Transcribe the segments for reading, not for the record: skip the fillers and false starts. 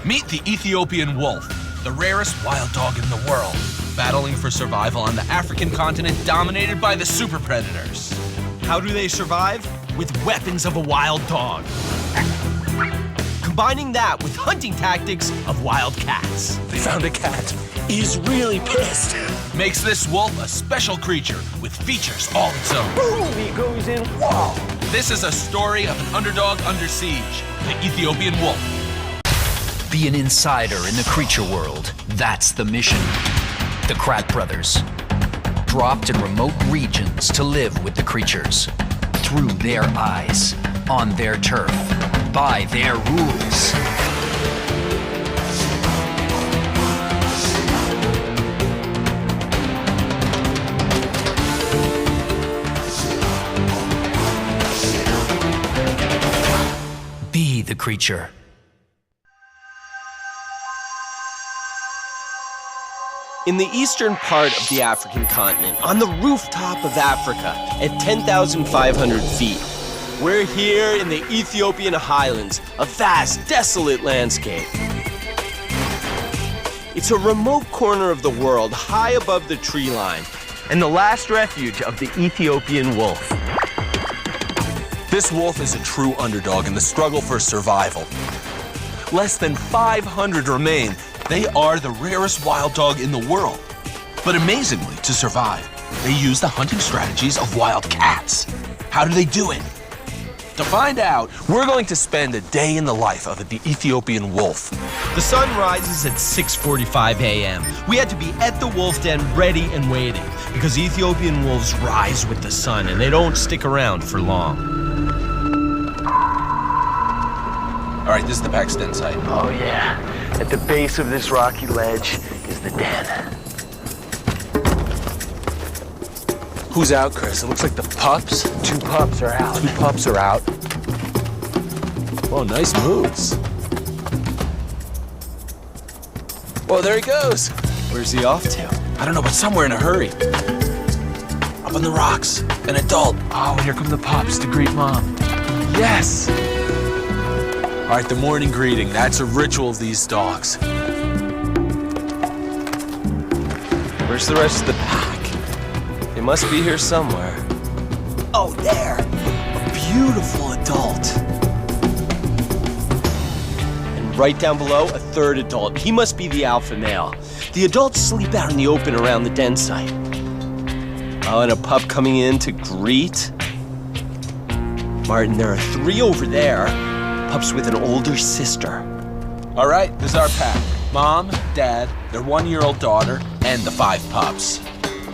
Meet the Ethiopian wolf, the rarest wild dog in the world, battling for survival on the African continent dominated by the super predators. How do they survive? With weapons of a wild dog. Combining that with hunting tactics of wild cats. They found a cat. He's really pissed. Makes this wolf a special creature with features all its own. Boom, he goes in. Wow. This is a story of an underdog under siege, the Ethiopian wolf. Be an insider in the creature world. That's the mission. The Krat brothers, dropped in remote regions to live with the creatures. Through their eyes, on their turf, by their rules. Be the creature. In the eastern part of the African continent, on the rooftop of Africa, at 10,500 feet, we're here in the Ethiopian highlands, a vast, desolate landscape. It's a remote corner of the world, high above the tree line, and the last refuge of the Ethiopian wolf. This wolf is a true underdog in the struggle for survival. Less than 500 remain. They are the rarest wild dog in the world. But amazingly, to survive, they use the hunting strategies of wild cats. How do they do it? To find out, we're going to spend a day in the life of the Ethiopian wolf. The sun rises at 6:45 a.m. We had to be at the wolf den ready and waiting because Ethiopian wolves rise with the sun and they don't stick around for long. All right, this is the pack's den site. Oh, yeah. At the base of this rocky ledge is the den. Who's out, Chris? It looks like the pups. 2 pups are out. 2 pups are out. Whoa, nice moves. Whoa, there he goes. Where's he off to? I don't know, but somewhere in a hurry. Up on the rocks, an adult. Oh, and here come the pups to greet Mom. Yes! All right, the morning greeting. That's a ritual of these dogs. Where's the rest of the pack? They must be here somewhere. Oh, there! A beautiful adult. And right down below, a third adult. He must be the alpha male. The adults sleep out in the open around the den site. Oh, and a pup coming in to greet. Martin, there are 3 over there. Pups with an older sister. All right, this is our pack. Mom, Dad, their 1-year-old daughter, and the 5 pups.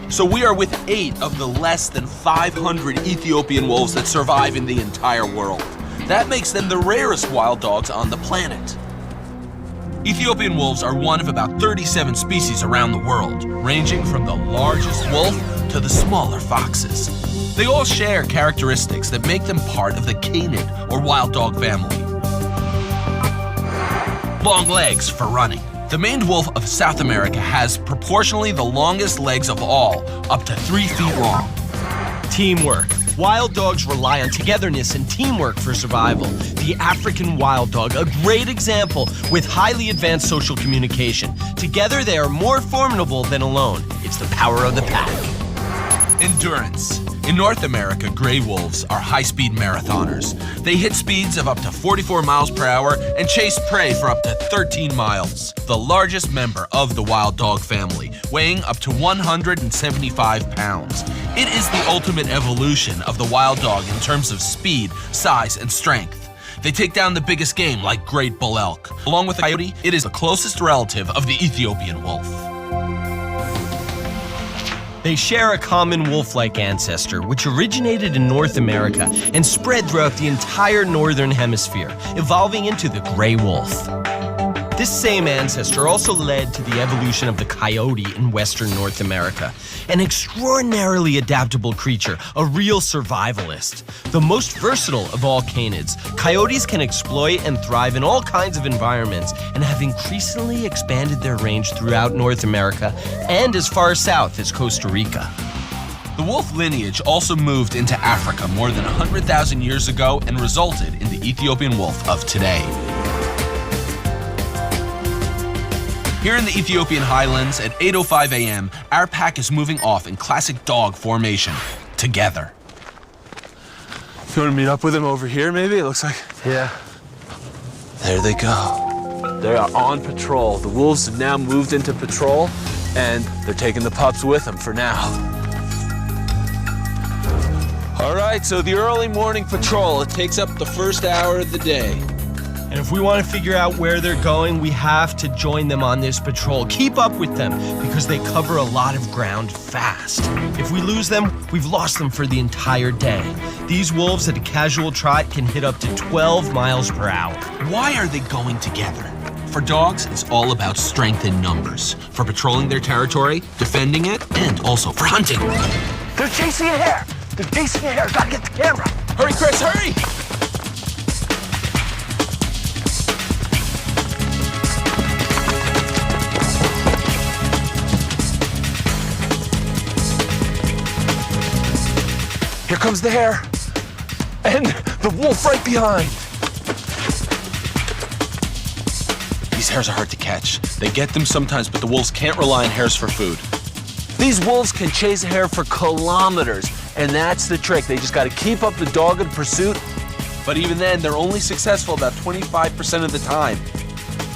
So we are with 8 of the less than 500 Ethiopian wolves that survive in the entire world. That makes them the rarest wild dogs on the planet. Ethiopian wolves are one of about 37 species around the world, ranging from the largest wolf to the smaller foxes. They all share characteristics that make them part of the canid or wild dog family. Long legs for running. The maned wolf of South America has proportionally the longest legs of all, up to 3 feet long. Teamwork. Wild dogs rely on togetherness and teamwork for survival. The African wild dog, a great example with highly advanced social communication. Together, they are more formidable than alone. It's the power of the pack. Endurance. In North America, gray wolves are high-speed marathoners. They hit speeds of up to 44 miles per hour and chase prey for up to 13 miles. The largest member of the wild dog family, weighing up to 175 pounds. It is the ultimate evolution of the wild dog in terms of speed, size, and strength. They take down the biggest game like great bull elk. Along with the coyote, it is the closest relative of the Ethiopian wolf. They share a common wolf-like ancestor, which originated in North America and spread throughout the entire northern hemisphere, evolving into the gray wolf. This same ancestor also led to the evolution of the coyote in western North America, an extraordinarily adaptable creature, a real survivalist. The most versatile of all canids, coyotes can exploit and thrive in all kinds of environments and have increasingly expanded their range throughout North America and as far south as Costa Rica. The wolf lineage also moved into Africa more than 100,000 years ago and resulted in the Ethiopian wolf of today. Here in the Ethiopian highlands at 8:05 a.m., our pack is moving off in classic dog formation, together. You want to meet up with him over here, maybe? It looks like... Yeah. There they go. They are on patrol. The wolves have now moved into patrol, and they're taking the pups with them for now. All right, so the early morning patrol, it takes up the first hour of the day. And if we want to figure out where they're going, we have to join them on this patrol. Keep up with them, because they cover a lot of ground fast. If we lose them, we've lost them for the entire day. These wolves at a casual trot can hit up to 12 miles per hour. Why are they going together? For dogs, it's all about strength in numbers. For patrolling their territory, defending it, and also for hunting. They're chasing a hare. They're chasing a hare. Gotta get the camera. Hurry, Chris, hurry! Here comes the hare, and the wolf right behind. These hares are hard to catch. They get them sometimes, but the wolves can't rely on hares for food. These wolves can chase a hare for kilometers, and that's the trick. They just gotta keep up the dogged pursuit. But even then, they're only successful about 25% of the time.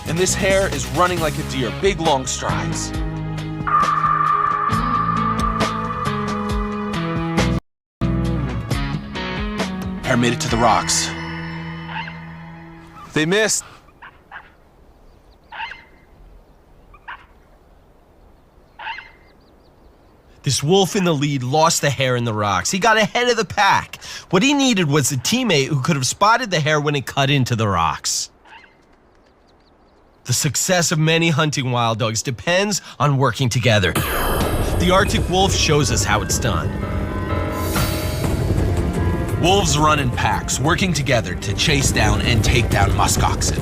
And this hare is running like a deer, big long strides. Hare made it to the rocks. They missed. This wolf in the lead lost the hare in the rocks. He got ahead of the pack. What he needed was a teammate who could have spotted the hare when it cut into the rocks. The success of many hunting wild dogs depends on working together. The Arctic wolf shows us how it's done. Wolves run in packs, working together to chase down and take down musk oxen.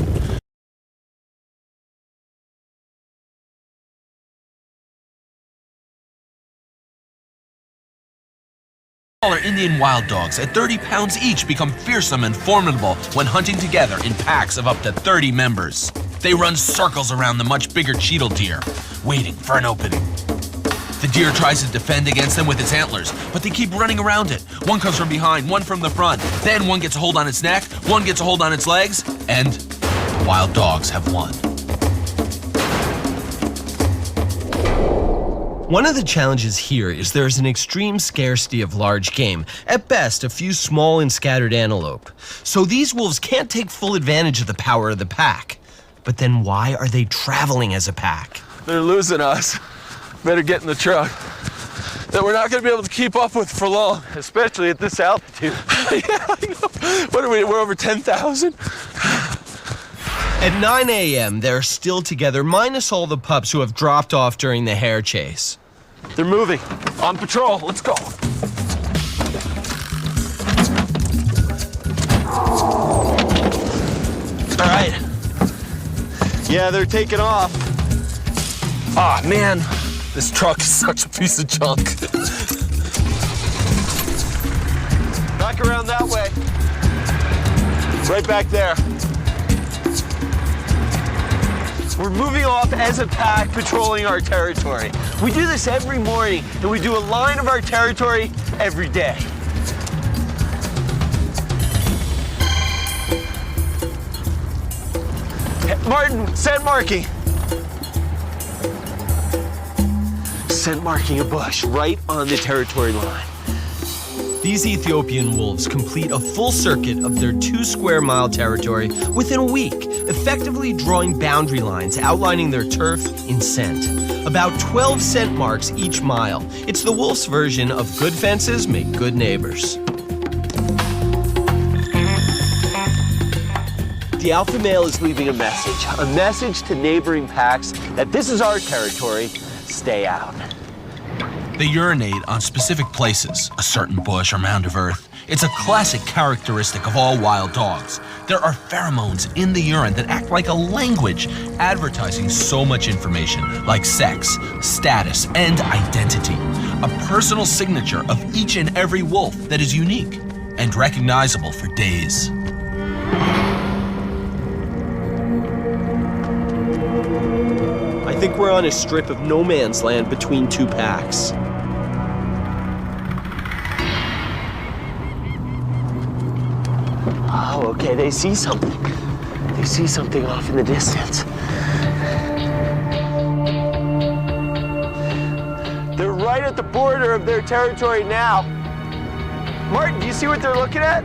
Smaller Indian wild dogs at 30 pounds each become fearsome and formidable when hunting together in packs of up to 30 members. They run circles around the much bigger cheetal deer, waiting for an opening. The deer tries to defend against them with its antlers, but they keep running around it. One comes from behind, one from the front. Then one gets a hold on its neck, one gets a hold on its legs, and the wild dogs have won. One of the challenges here is there is an extreme scarcity of large game, at best a few small and scattered antelope. So these wolves can't take full advantage of the power of the pack. But then why are they traveling as a pack? They're losing us. Better get in the truck. That we're not gonna be able to keep up with for long, especially at this altitude. Yeah, I know. What are we, we're over 10,000? At 9 a.m., they're still together, minus all the pups who have dropped off during the hare chase. They're moving. On patrol, let's go. All right. Yeah, they're taking off. Ah, man. This truck is such a piece of junk. Back around that way. Right back there. We're moving off as a pack, patrolling our territory. We do this every morning, and we do a line of our territory every day. Martin, scent marking. Scent marking a bush right on the territory line. These Ethiopian wolves complete a full circuit of their 2 square mile territory within a week, effectively drawing boundary lines outlining their turf in scent. About 12 scent marks each mile. It's the wolf's version of good fences make good neighbors. The alpha male is leaving a message to neighboring packs that this is our territory, stay out. They urinate on specific places, a certain bush or mound of earth. It's a classic characteristic of all wild dogs. There are pheromones in the urine that act like a language, advertising so much information like sex, status, and identity. A personal signature of each and every wolf that is unique and recognizable for days. I think we're on a strip of no man's land between two packs. Oh, okay, they see something. They see something off in the distance. They're right at the border of their territory now. Martin, do you see what they're looking at?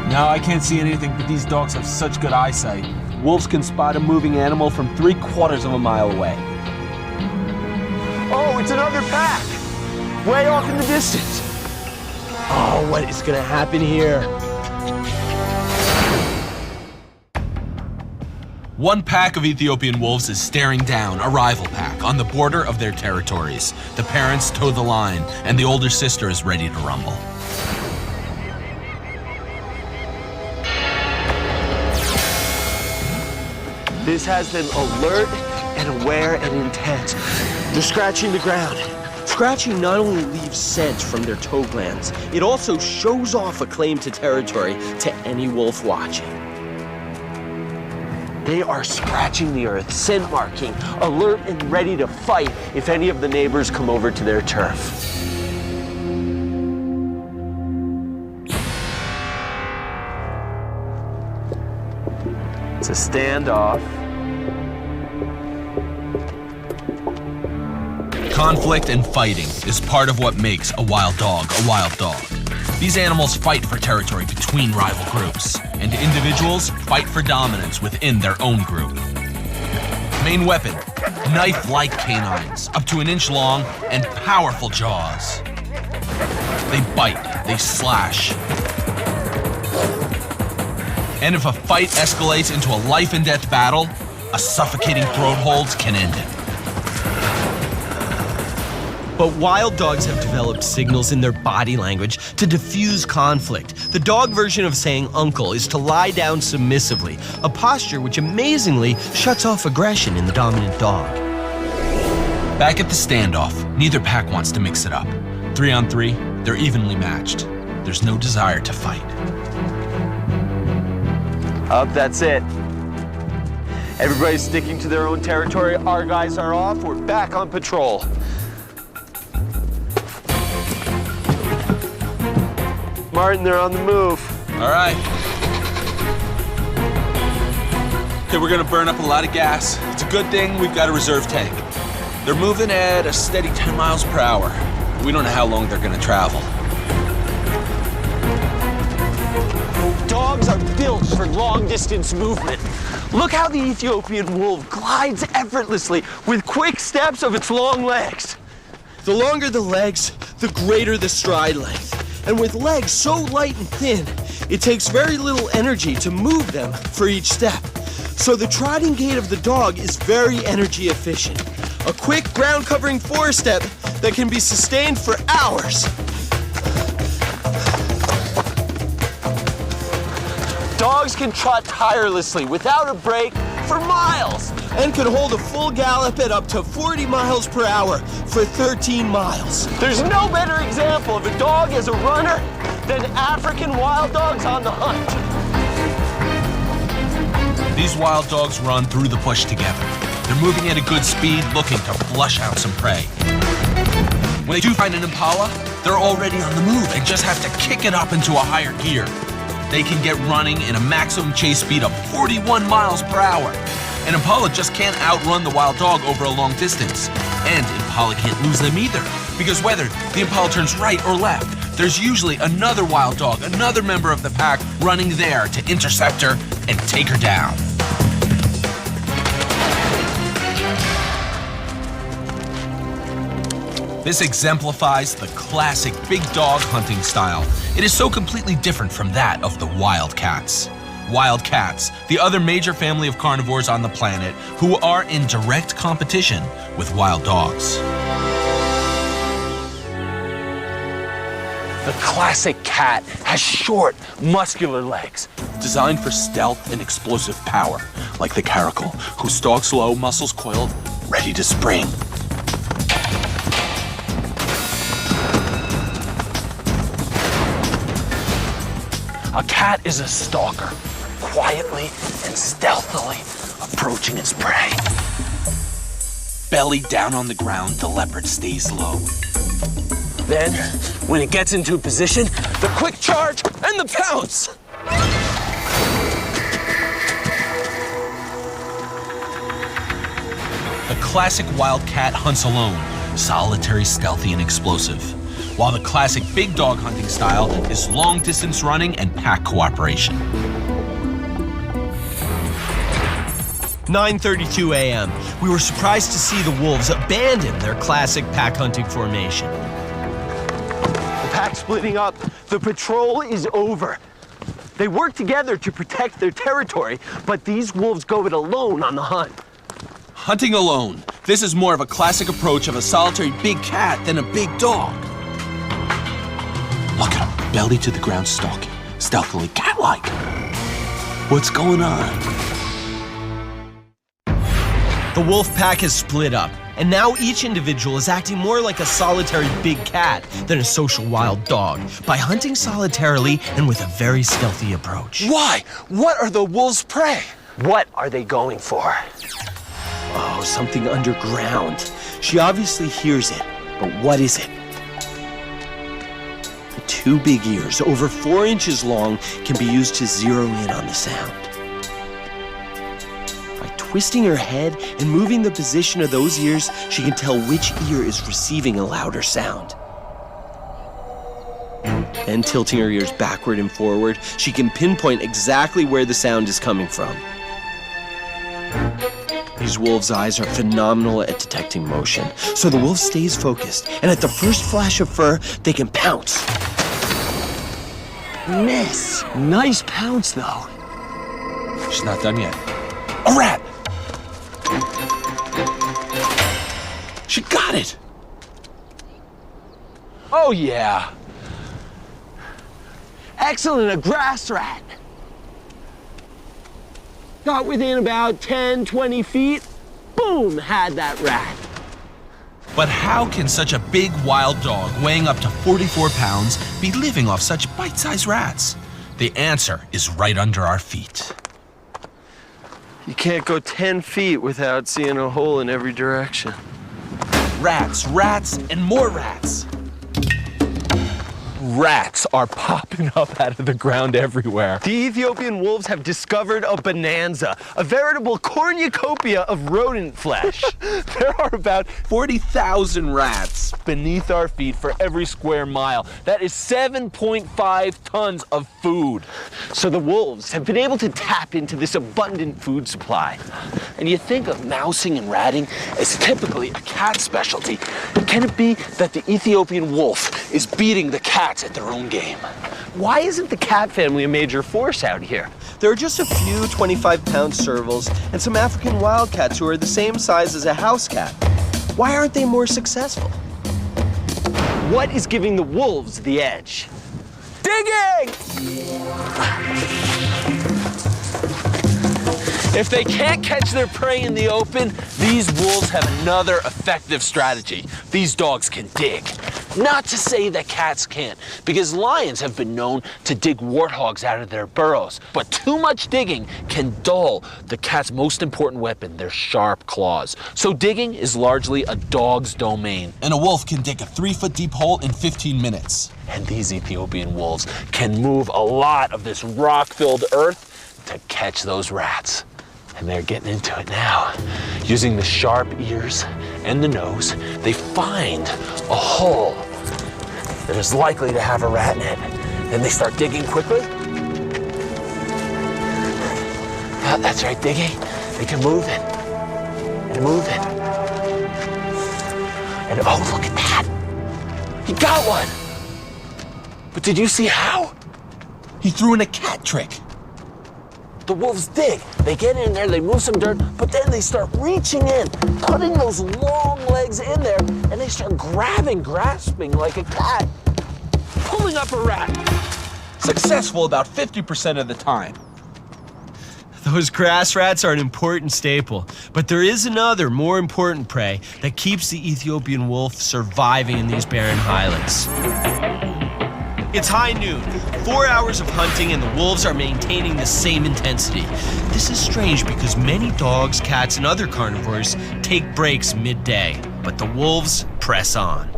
No, I can't see anything, but these dogs have such good eyesight. Wolves can spot a moving animal from 3/4 of a mile away. Oh, it's another pack. Way off in the distance. Oh, what is gonna happen here? One pack of Ethiopian wolves is staring down a rival pack on the border of their territories. The parents toe the line, and the older sister is ready to rumble. This has them alert and aware and intent. They're scratching the ground. Scratching not only leaves scent from their toe glands, it also shows off a claim to territory to any wolf watching. They are scratching the earth, scent marking, alert and ready to fight if any of the neighbors come over to their turf. It's a standoff. Conflict and fighting is part of what makes a wild dog a wild dog. These animals fight for territory between rival groups, and individuals fight for dominance within their own group. Main weapon, knife-like canines, up to 1 inch long and powerful jaws. They bite, they slash. And if a fight escalates into a life and death battle, a suffocating throat hold can end it. But wild dogs have developed signals in their body language to diffuse conflict. The dog version of saying uncle is to lie down submissively, a posture which amazingly shuts off aggression in the dominant dog. Back at the standoff, neither pack wants to mix it up. 3 on 3, they're evenly matched. There's no desire to fight. Up, that's it. Everybody's sticking to their own territory. Our guys are off. We're back on patrol. Martin, they're on the move. All right. Okay, we're gonna burn up a lot of gas. It's a good thing we've got a reserve tank. They're moving at a steady 10 miles per hour. We don't know how long they're gonna travel. Dogs are built for long-distance movement. Look how the Ethiopian wolf glides effortlessly with quick steps of its long legs. The longer the legs, the greater the stride length. And with legs so light and thin, it takes very little energy to move them for each step. So the trotting gait of the dog is very energy efficient. A quick ground-covering four-step that can be sustained for hours. Dogs can trot tirelessly without a break for miles. And can hold a full gallop at up to 40 miles per hour for 13 miles. There's no better example of a dog as a runner than African wild dogs on the hunt. These wild dogs run through the bush together. They're moving at a good speed, looking to flush out some prey. When they do find an impala, they're already on the move and just have to kick it up into a higher gear. They can get running in a maximum chase speed of 41 miles per hour. An impala just can't outrun the wild dog over a long distance. And impala can't lose them either, because whether the impala turns right or left, there's usually another wild dog, another member of the pack running there to intercept her and take her down. This exemplifies the classic big dog hunting style. It is so completely different from that of the wild cats. Wild cats, the other major family of carnivores on the planet, who are in direct competition with wild dogs. The classic cat has short, muscular legs. Designed for stealth and explosive power, like the caracal, who stalks low, muscles coiled, ready to spring. A cat is a stalker, quietly and stealthily approaching its prey. Belly down on the ground, the leopard stays low. Then, when it gets into position, the quick charge and the pounce. The classic wildcat hunts alone, solitary, stealthy, and explosive, while the classic big dog hunting style is long-distance running and pack cooperation. 9:32 a.m. We were surprised to see the wolves abandon their classic pack hunting formation. The pack splitting up. The patrol is over. They work together to protect their territory, but these wolves go it alone on the hunt. Hunting alone. This is more of a classic approach of a solitary big cat than a big dog. Look at him, belly to the ground stalking, stealthily cat-like. What's going on? The wolf pack has split up, and now each individual is acting more like a solitary big cat than a social wild dog by hunting solitarily and with a very stealthy approach. Why? What are the wolves' prey? What are they going for? Oh, something underground. She obviously hears it, but what is it? The two big ears, over 4 inches long, can be used to zero in on the sound. By twisting her head and moving the position of those ears, she can tell which ear is receiving a louder sound. Then tilting her ears backward and forward, she can pinpoint exactly where the sound is coming from. These wolves' eyes are phenomenal at detecting motion, so the wolf stays focused, and at the first flash of fur, they can pounce. Miss! Nice pounce, though. She's not done yet. A rat! She got it! Oh, yeah. Excellent, a grass rat. Got within about 10, 20 feet, boom, had that rat. But how can such a big wild dog weighing up to 44 pounds be living off such bite-sized rats? The answer is right under our feet. You can't go 10 feet without seeing a hole in every direction. Rats, rats, and more rats. Rats are popping up out of the ground everywhere. The Ethiopian wolves have discovered a bonanza, a veritable cornucopia of rodent flesh. There are about 40,000 rats. beneath our feet for every square mile. That is 7.5 tons of food. So the wolves have been able to tap into this abundant food supply. And you think of mousing and ratting as typically a cat specialty. Can it be that the Ethiopian wolf is beating the cats at their own game? Why isn't the cat family a major force out here? There are just a few 25-pound servals and some African wildcats who are the same size as a house cat. Why aren't they more successful? What is giving the wolves the edge? Digging! If they can't catch their prey in the open, these wolves have another effective strategy. These dogs can dig. Not to say that cats can't, because lions have been known to dig warthogs out of their burrows. But too much digging can dull the cat's most important weapon, their sharp claws. So digging is largely a dog's domain. And a wolf can dig a 3-foot deep hole in 15 minutes. And these Ethiopian wolves can move a lot of this rock-filled earth to catch those rats. And they're getting into it now. Using the sharp ears and the nose, they find a hole that is likely to have a rat in it. Then they start digging quickly. Oh, that's right, digging. They can move it and move it. And oh, look at that. He got one. But did you see how? He threw in a cat trick. The wolves dig. They get in there, they move some dirt, but then they start reaching in, putting those long legs in there, and they start grasping like a cat, pulling up a rat. Successful about 50% of the time. Those grass rats are an important staple, but there is another, more important prey that keeps the Ethiopian wolf surviving in these barren highlands. It's high noon. 4 hours of hunting and the wolves are maintaining the same intensity. This is strange because many dogs, cats, and other carnivores take breaks midday, but the wolves press on.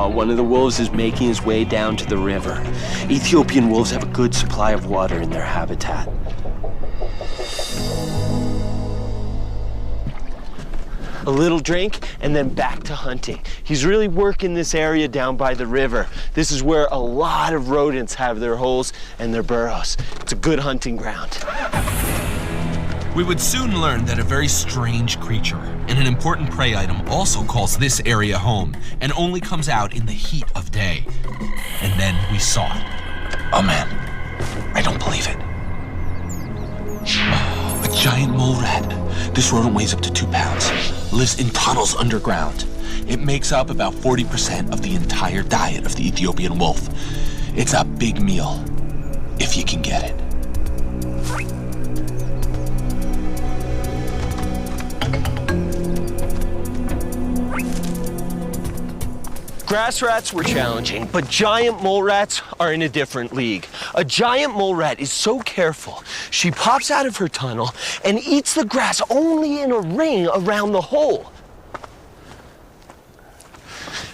One of the wolves is making his way down to the river. Ethiopian wolves have a good supply of water in their habitat. A little drink, and then back to hunting. He's really working this area down by the river. This is where a lot of rodents have their holes and their burrows. It's a good hunting ground. We would soon learn that a very strange creature and an important prey item also calls this area home and only comes out in the heat of day. And then we saw it. Oh man, I don't believe it. A giant mole rat. This rodent weighs up to 2 pounds, lives in tunnels underground. It makes up about 40% of the entire diet of the Ethiopian wolf. It's a big meal, if you can get it. Grass rats were challenging, but giant mole rats are in a different league. A giant mole rat is so careful, she pops out of her tunnel and eats the grass only in a ring around the hole.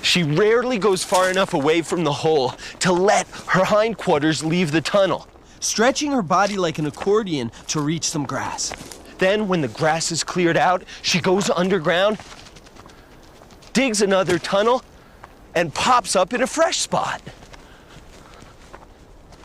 She rarely goes far enough away from the hole to let her hindquarters leave the tunnel, stretching her body like an accordion to reach some grass. Then, when the grass is cleared out, she goes underground, digs another tunnel, and pops up in a fresh spot.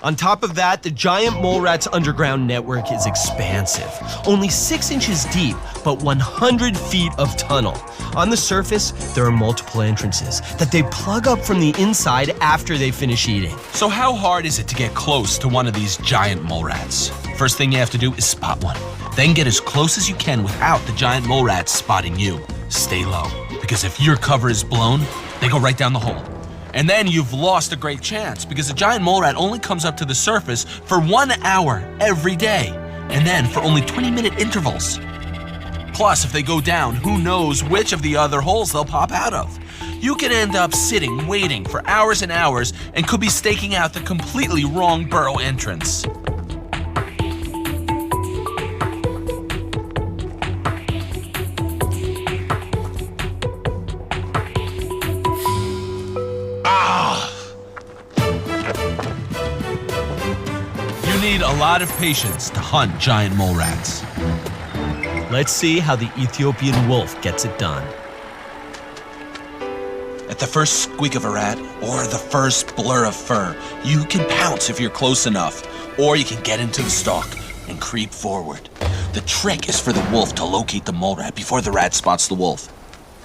On top of that, the giant mole rat's underground network is expansive. Only 6 inches deep, but 100 feet of tunnel. On the surface, there are multiple entrances that they plug up from the inside after they finish eating. So how hard is it to get close to one of these giant mole rats? First thing you have to do is spot one. Then get as close as you can without the giant mole rats spotting you. Stay low, because if your cover is blown, they go right down the hole. And then you've lost a great chance because a giant mole rat only comes up to the surface for 1 hour every day, and then for only 20-minute intervals. Plus, if they go down, who knows which of the other holes they'll pop out of. You could end up sitting, waiting for hours and hours, and could be staking out the completely wrong burrow entrance. You need a lot of patience to hunt giant mole rats. Let's see how the Ethiopian wolf gets it done. At the first squeak of a rat, or the first blur of fur, you can pounce if you're close enough, or you can get into the stalk and creep forward. The trick is for the wolf to locate the mole rat before the rat spots the wolf.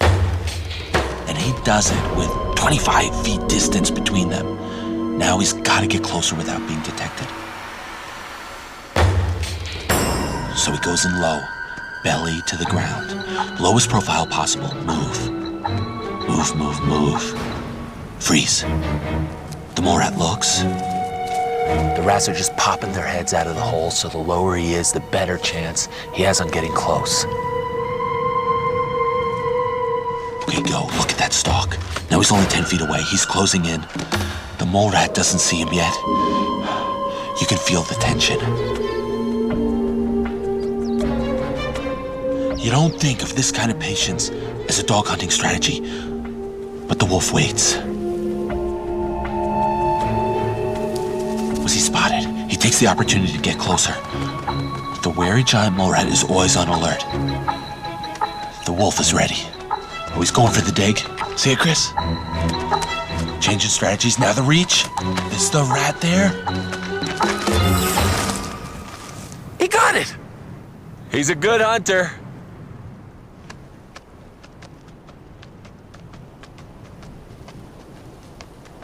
And he does it with 25 feet distance between them. Now he's got to get closer without being detected. So he goes in low, belly to the ground. Lowest profile possible. Move. Move, move, move. Freeze. The mole rat looks. The rats are just popping their heads out of the hole, so the lower he is, the better chance he has on getting close. Okay, go. Look at that stalk. Now he's only 10 feet away. He's closing in. The mole rat doesn't see him yet. You can feel the tension. You don't think of this kind of patience as a dog hunting strategy, but the wolf waits. Was he spotted? He takes the opportunity to get closer. The wary giant mole rat is always on alert. The wolf is ready. Oh, he's going for the dig. See it, Chris? Changing strategies. Now the reach. Is the rat there? He got it! He's a good hunter.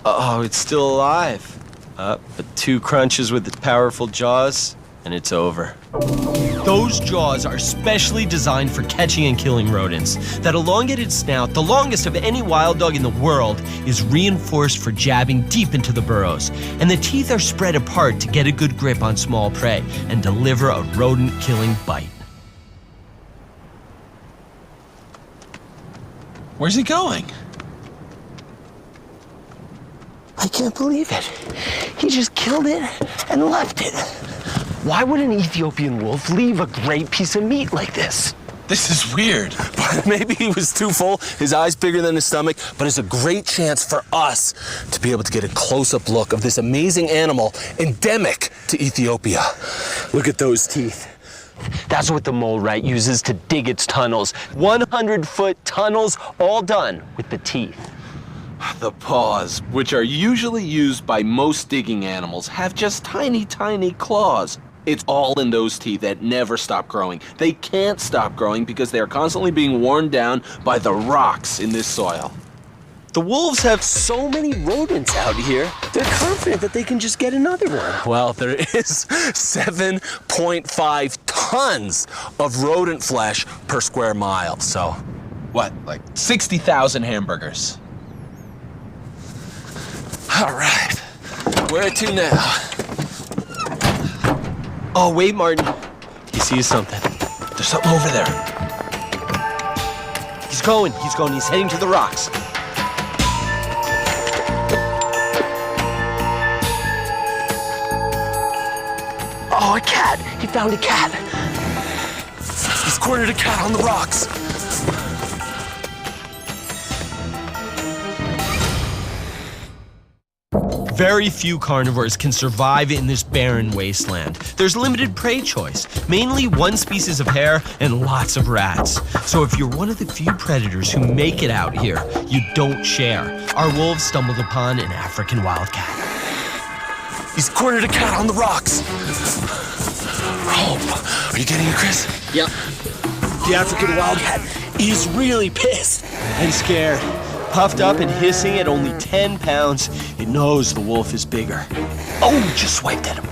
Oh, it's still alive. But 2 crunches with its powerful jaws, and it's over. Those jaws are specially designed for catching and killing rodents. That elongated snout, the longest of any wild dog in the world, is reinforced for jabbing deep into the burrows. And the teeth are spread apart to get a good grip on small prey and deliver a rodent-killing bite. Where's he going? I can't believe it. He just killed it and left it. Why would an Ethiopian wolf leave a great piece of meat like this? This is weird. But maybe he was too full, his eyes bigger than his stomach, but it's a great chance for us to be able to get a close-up look of this amazing animal endemic to Ethiopia. Look at those teeth. That's what the mole rat uses to dig its tunnels. 100-foot tunnels, all done with the teeth. The paws, which are usually used by most digging animals, have just tiny, tiny claws. It's all in those teeth that never stop growing. They can't stop growing because they are constantly being worn down by the rocks in this soil. The wolves have so many rodents out here, they're confident that they can just get another one. Well, there is 7.5 tons of rodent flesh per square mile, so. What, like 60,000 hamburgers? All right, where to now? Oh, wait, Martin. He sees something. There's something over there. He's going. He's heading to the rocks. Oh, a cat. He found a cat. He's cornered a cat on the rocks. Very few carnivores can survive in this barren wasteland. There's limited prey choice, mainly one species of hare and lots of rats. So if you're one of the few predators who make it out here, you don't share. Our wolves stumbled upon an African wildcat. He's cornered a cat on the rocks. Oh, are you getting it, Chris? Yep. The African wildcat. He's really pissed and scared. Puffed up and hissing at only 10 pounds, it knows the wolf is bigger. Oh, just swiped at him.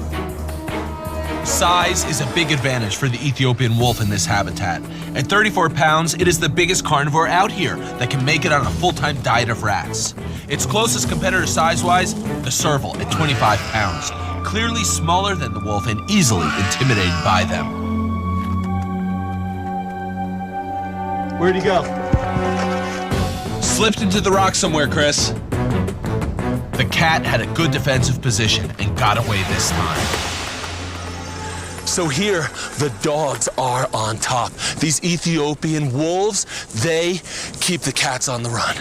Size is a big advantage for the Ethiopian wolf in this habitat. At 34 pounds, it is the biggest carnivore out here that can make it on a full-time diet of rats. Its closest competitor size-wise, the serval at 25 pounds. Clearly smaller than the wolf and easily intimidated by them. Where'd he go? Slipped into the rock somewhere, Chris. The cat had a good defensive position and got away this time. So here, the dogs are on top. These Ethiopian wolves, they keep the cats on the run.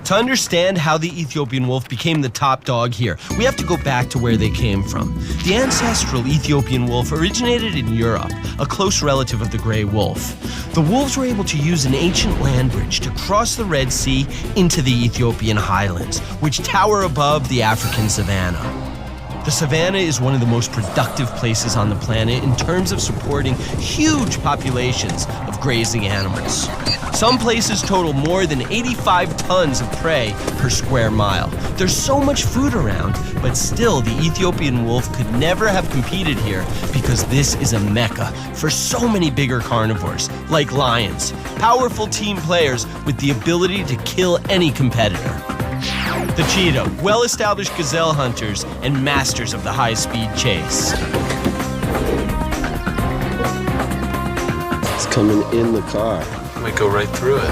To understand how the Ethiopian wolf became the top dog here, we have to go back to where they came from. The ancestral Ethiopian wolf originated in Europe, a close relative of the gray wolf. The wolves were able to use an ancient land bridge to cross the Red Sea into the Ethiopian highlands, which tower above the African savanna. The savanna is one of the most productive places on the planet in terms of supporting huge populations of grazing animals. Some places total more than 85 tons of prey per square mile. There's so much food around, but still the Ethiopian wolf could never have competed here because this is a mecca for so many bigger carnivores, like lions, powerful team players with the ability to kill any competitor. The cheetah, well-established gazelle hunters and masters of the high-speed chase. It's coming in the car. Might go right through it.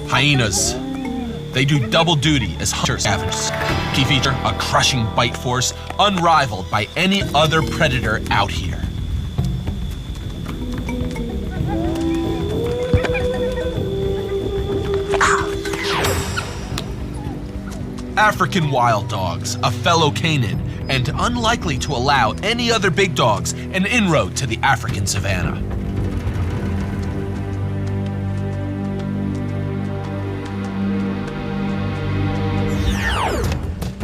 Hyenas. They do double duty as hunter-scavengers. Key feature, a crushing bite force unrivaled by any other predator out here. African wild dogs, a fellow canid, and unlikely to allow any other big dogs an inroad to the African savanna.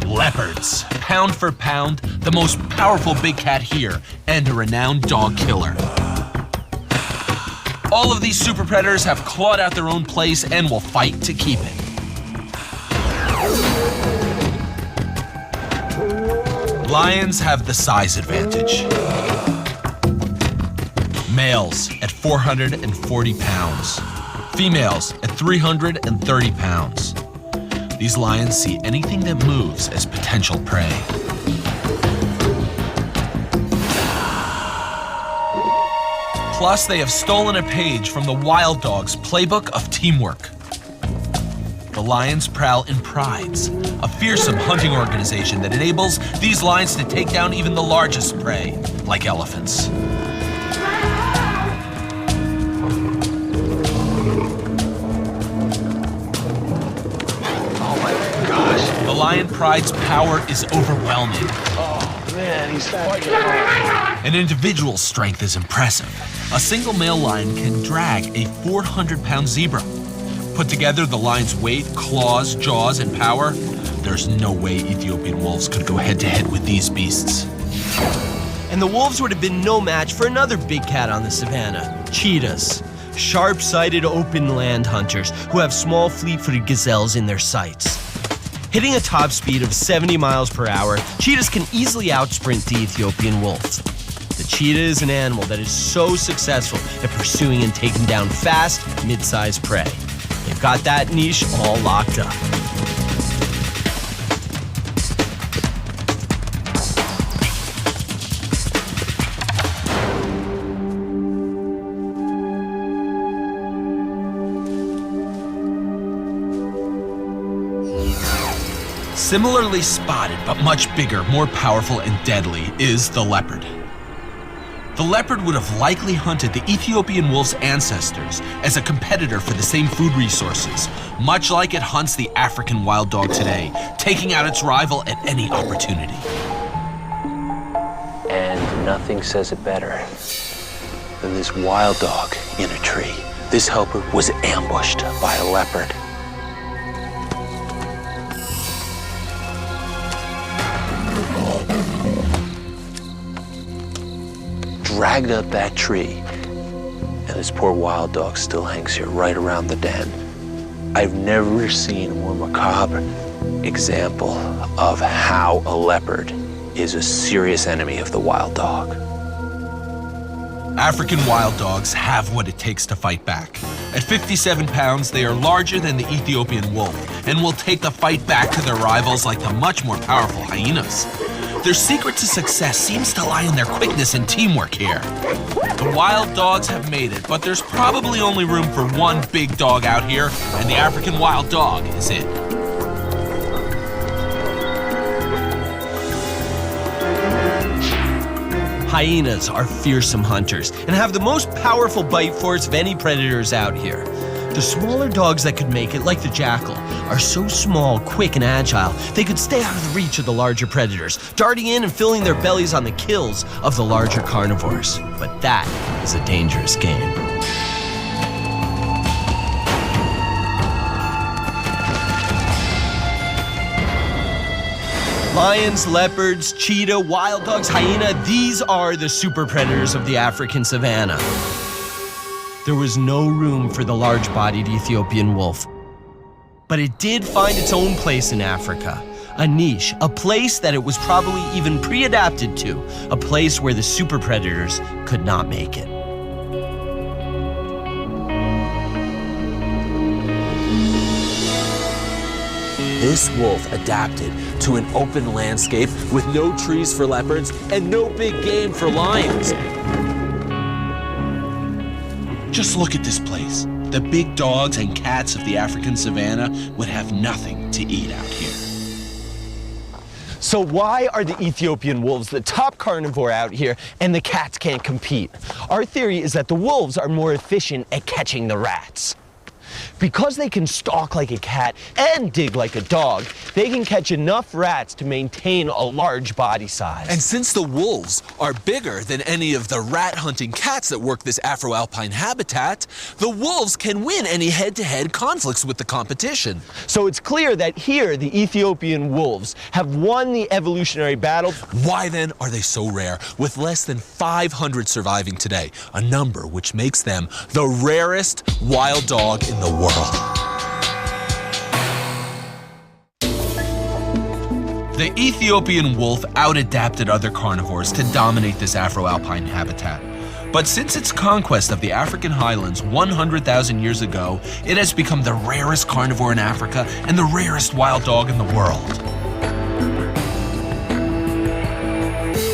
Leopards, pound for pound, the most powerful big cat here, and a renowned dog killer. All of these super predators have clawed out their own place and will fight to keep it. Lions have the size advantage. Males at 440 pounds. Females at 330 pounds. These lions see anything that moves as potential prey. Plus, they have stolen a page from the wild dog's playbook of teamwork. the lions prowl in prides, a fearsome hunting organization that enables these lions to take down even the largest prey, like elephants. Oh my gosh. The lion pride's power is overwhelming. Oh man, he's fighting. An individual's strength is impressive. A single male lion can drag a 400-pound zebra. Put together the lion's weight, claws, jaws, and power, there's no way Ethiopian wolves could go head-to-head with these beasts. And the wolves would have been no match for another big cat on the savannah, cheetahs. Sharp-sighted open land hunters who have small fleet-footed gazelles in their sights. Hitting a top speed of 70 miles per hour, cheetahs can easily outsprint the Ethiopian wolf. The cheetah is an animal that is so successful at pursuing and taking down fast, mid-sized prey. They've got that niche all locked up. Similarly spotted, but much bigger, more powerful, and deadly, is the leopard. The leopard would have likely hunted the Ethiopian wolf's ancestors as a competitor for the same food resources, much like it hunts the African wild dog today, taking out its rival at any opportunity. And nothing says it better than this wild dog in a tree. This helper was ambushed by a leopard. Dragged up that tree, and this poor wild dog still hangs here right around the den. I've never seen a more macabre example of how a leopard is a serious enemy of the wild dog. African wild dogs have what it takes to fight back. At 57 pounds, they are larger than the Ethiopian wolf and will take the fight back to their rivals like the much more powerful hyenas. Their secret to success seems to lie in their quickness and teamwork here. The wild dogs have made it, but there's probably only room for one big dog out here, and the African wild dog is it. Hyenas are fearsome hunters and have the most powerful bite force of any predators out here. The smaller dogs that could make it, like the jackal, are so small, quick, and agile, they could stay out of the reach of the larger predators, darting in and filling their bellies on the kills of the larger carnivores. But that is a dangerous game. Lions, leopards, cheetah, wild dogs, hyena, these are the super predators of the African savanna. There was no room for the large-bodied Ethiopian wolf. But it did find its own place in Africa. A niche, a place that it was probably even pre-adapted to, a place where the super predators could not make it. This wolf adapted to an open landscape with no trees for leopards and no big game for lions. Just look at this place. The big dogs and cats of the African savanna would have nothing to eat out here. So why are the Ethiopian wolves the top carnivore out here and the cats can't compete? Our theory is that the wolves are more efficient at catching the rats. Because they can stalk like a cat and dig like a dog, they can catch enough rats to maintain a large body size. And since the wolves are bigger than any of the rat-hunting cats that work this Afro-alpine habitat, the wolves can win any head-to-head conflicts with the competition. So it's clear that here the Ethiopian wolves have won the evolutionary battle. Why then are they so rare, with less than 500 surviving today, a number which makes them the rarest wild dog in the world? The Ethiopian wolf out-adapted other carnivores to dominate this Afro-alpine habitat. But since its conquest of the African highlands 100,000 years ago, it has become the rarest carnivore in Africa and the rarest wild dog in the world.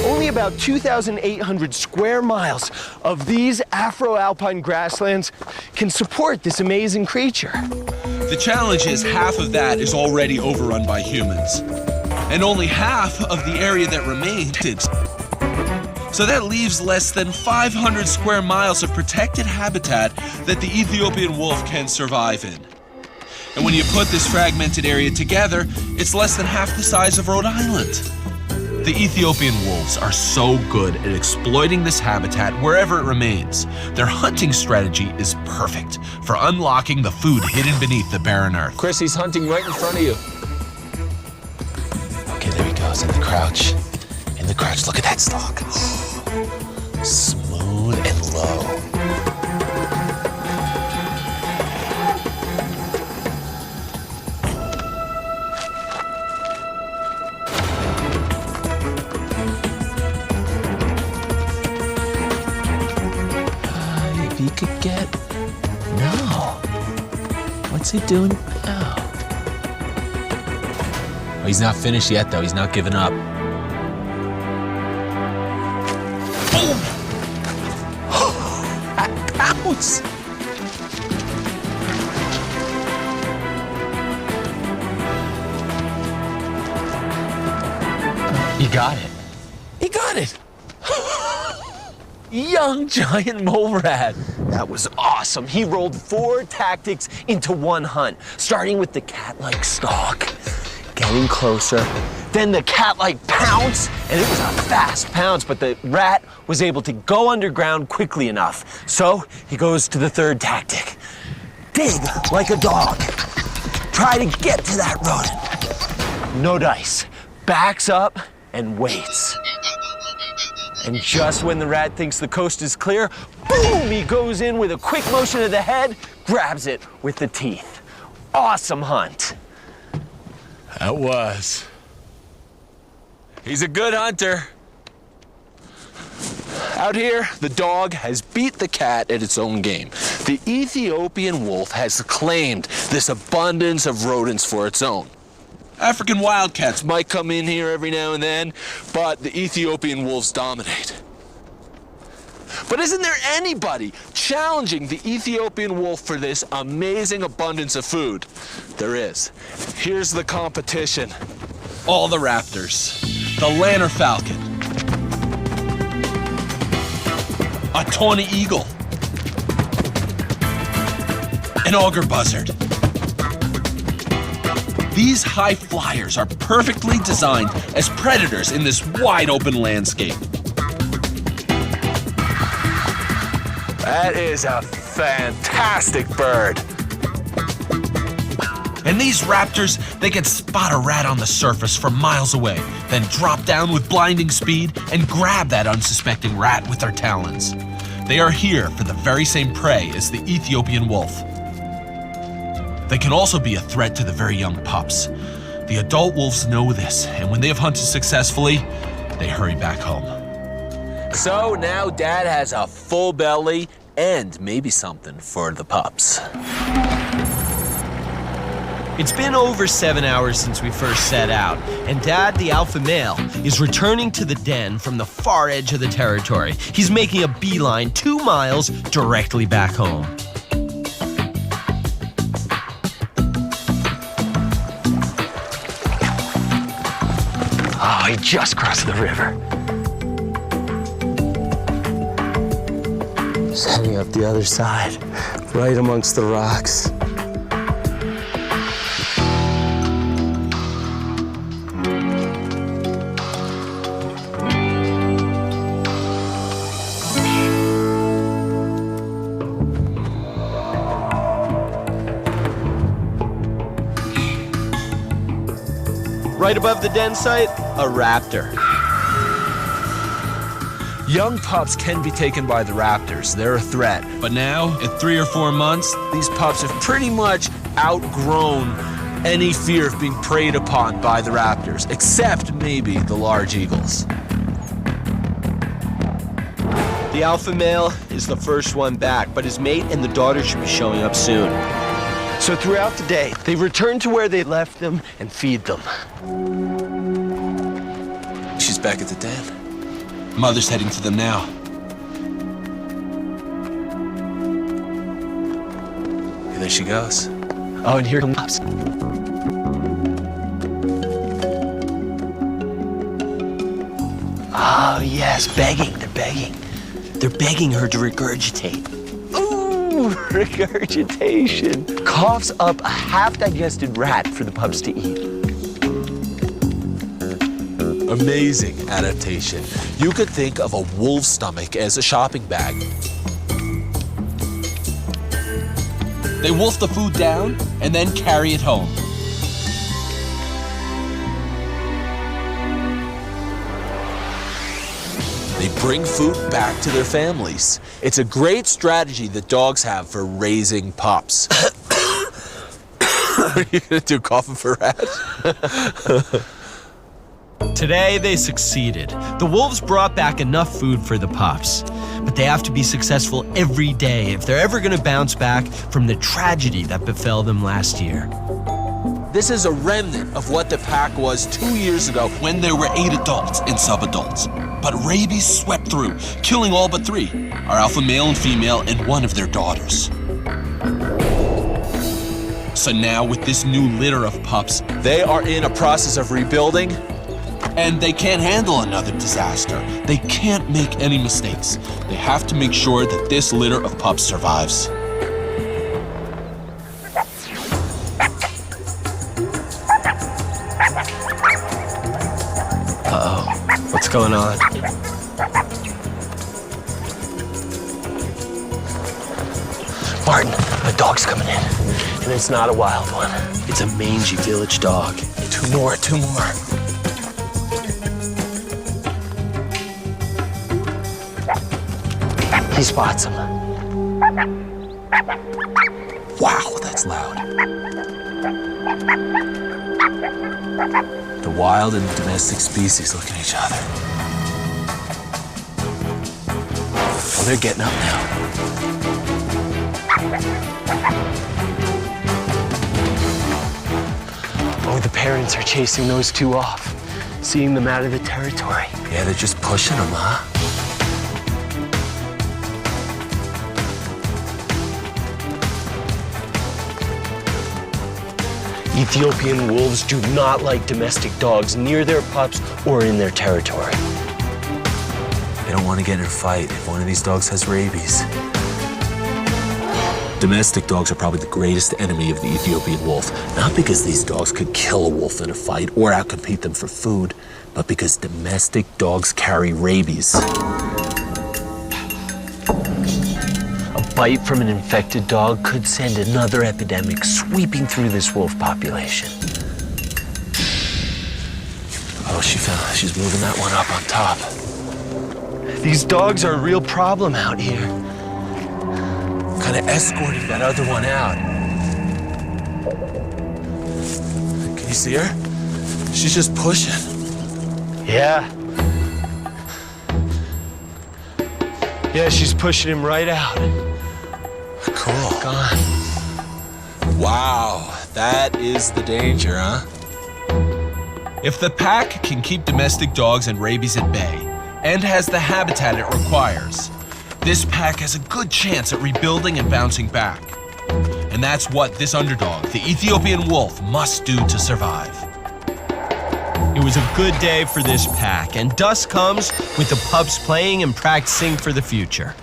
Only about 2,800 square miles of these Afro-alpine grasslands can support this amazing creature. The challenge is half of that is already overrun by humans. And only half of the area that remains. So that leaves less than 500 square miles of protected habitat that the Ethiopian wolf can survive in. And when you put this fragmented area together, it's less than half the size of Rhode Island. The Ethiopian wolves are so good at exploiting this habitat wherever it remains. Their hunting strategy is perfect for unlocking the food hidden beneath the barren earth. Chris, he's hunting right in front of you. Okay, there he goes, in the crouch. In the crouch, look at that stalk. Smooth and low. If he could get... No. What's he doing now? Oh, he's not finished yet, though. He's not giving up. Ouch! He got it. He got it! Young giant mole rat. That was awesome. He rolled 4 tactics into one hunt, starting with the cat-like stalk, getting closer, then the cat-like pounce, and it was a fast pounce, but the rat was able to go underground quickly enough. So he goes to the 3rd tactic. Dig like a dog. Try to get to that rodent. No dice. Backs up and waits. And just when the rat thinks the coast is clear, boom, he goes in with a quick motion of the head, grabs it with the teeth. Awesome hunt. That was. He's a good hunter. Out here, the dog has beat the cat at its own game. The Ethiopian wolf has claimed this abundance of rodents for its own. African wildcats Might come in here every now and then, but the Ethiopian wolves dominate. But isn't there anybody challenging the Ethiopian wolf for this amazing abundance of food? There is. Here's the competition. all the raptors, the lanner falcon, a tawny eagle, an auger buzzard. These high flyers are perfectly designed as predators in this wide open landscape. That is a fantastic bird. And these raptors, they can spot a rat on the surface from miles away, then drop down with blinding speed and grab that unsuspecting rat with their talons. They are here for the very same prey as the Ethiopian wolf. They can also be a threat to the very young pups. The adult wolves know this, and when they have hunted successfully, they hurry back home. So now Dad has a full belly and maybe something for the pups. It's been over 7 hours since we first set out, and Dad, the alpha male, is returning to the den from the far edge of the territory. He's making a beeline 2 miles directly back home. Oh, he just crossed the river. He's heading up the other side, right amongst the rocks. Right above the den site, a raptor. Young pups can be taken by the raptors. They're a threat. But now, at 3 or 4 months, These pups have pretty much outgrown any fear of being preyed upon by the raptors, except maybe the large eagles. The alpha male is the first one back, but his mate and the daughter should be showing up soon. So throughout the day, they return to where they left them and feed them. She's back at the den. mother's heading to them now. And there she goes. Oh, and here comes. Oh, yes, begging. They're begging. They're begging her to regurgitate. Ooh, regurgitation. Coughs up a half-digested rat for the pups to eat. Amazing adaptation. You could think of a wolf's stomach as a shopping bag. They wolf the food down and then carry it home. They bring food back to their families. It's a great strategy that dogs have for raising pups. What are you gonna do, coughing for rats? Today, they succeeded. The wolves brought back enough food for the pups. But they have to be successful every day if they're ever going to bounce back from the tragedy that befell them last year. This is a remnant of what the pack was 2 years ago. When there were 8 adults and sub-adults. But rabies swept through, killing all but 3, our alpha male and female and one of their daughters. So now with this new litter of pups, They are in a process of rebuilding. and they can't handle another disaster. They can't make any mistakes. They have to make sure that this litter of pups survives. What's going on? Martin, a dog's coming in. And it's not a wild one. It's a mangy village dog. 2 more. He spots him. Wow, that's loud. The wild and domestic species look at each other. Oh, they're getting up now. Oh, the parents are chasing those 2 off, seeing them out of the territory. Yeah, they're just pushing them, huh? Ethiopian wolves do not like domestic dogs near their pups or in their territory. They don't want to get in a fight if one of these dogs has rabies. Domestic dogs are probably the greatest enemy of the Ethiopian wolf, not because these dogs could kill a wolf in a fight or outcompete them for food, but because domestic dogs carry rabies. A bite from an infected dog could send another epidemic sweeping through this wolf population. Oh, she's moving that one up on top. These dogs are a real problem out here. Kind of escorting that other one out. Can you see her? She's just pushing. Yeah. Yeah, she's pushing him right out. Cool. Gone. Wow, that is the danger, huh? If the pack can keep domestic dogs and rabies at bay, and has the habitat it requires, this pack has a good chance at rebuilding and bouncing back. And that's what this underdog, the Ethiopian wolf, must do to survive. It was a good day for this pack, and dusk comes with the pups playing and practicing for the future.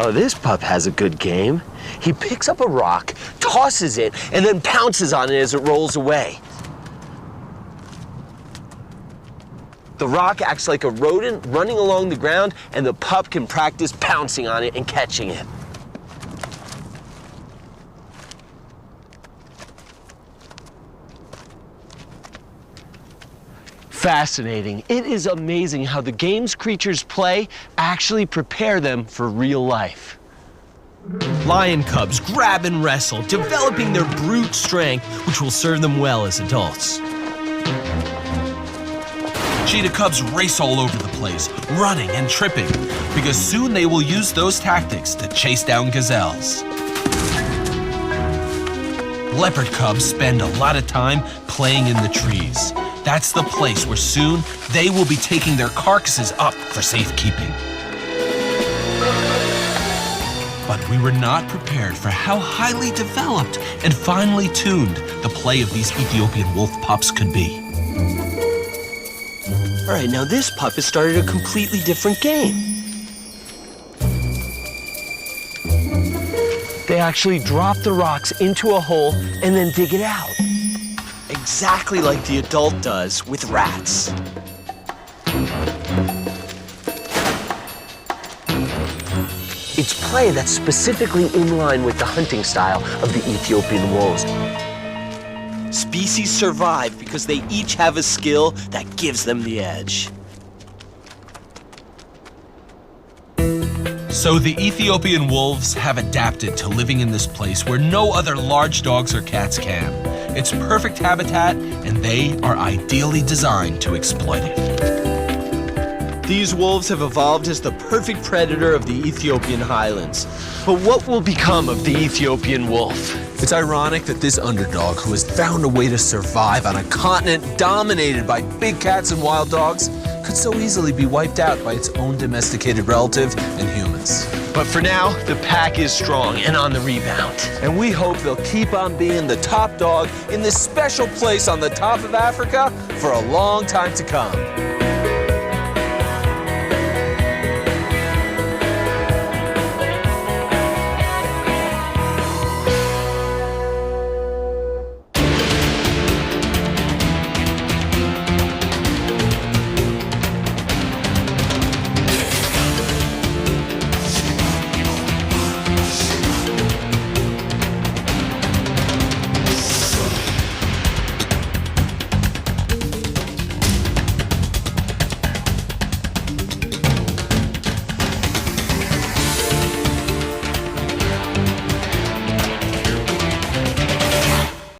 Oh, this pup has a good game. He picks up a rock, tosses it, and then pounces on it as it rolls away. The rock acts like a rodent running along the ground, and the pup can practice pouncing on it and catching it. Fascinating. It is amazing how the games creatures play actually prepare them for real life. Lion cubs grab and wrestle, developing their brute strength, which will serve them well as adults. Cheetah cubs race all over the place, running and tripping, because soon they will use those tactics to chase down gazelles. Leopard cubs spend a lot of time playing in the trees. That's the place where soon they will be taking their carcasses up for safekeeping. But we were not prepared for how highly developed and finely tuned the play of these Ethiopian wolf pups could be. All right, now this pup has started a completely different game. They actually drop the rocks into a hole and then dig it out. Exactly like the adult does with rats. It's play that's specifically in line with the hunting style of the Ethiopian wolves. Species survive because they each have a skill that gives them the edge. So the Ethiopian wolves have adapted to living in this place where no other large dogs or cats can. It's perfect habitat, and they are ideally designed to exploit it. These wolves have evolved as the perfect predator of the Ethiopian highlands. But what will become of the Ethiopian wolf? It's ironic that this underdog, who has found a way to survive on a continent dominated by big cats and wild dogs, could so easily be wiped out by its own domesticated relative and humans. But for now, the pack is strong and on the rebound. And we hope they'll keep on being the top dog in this special place on the top of Africa for a long time to come.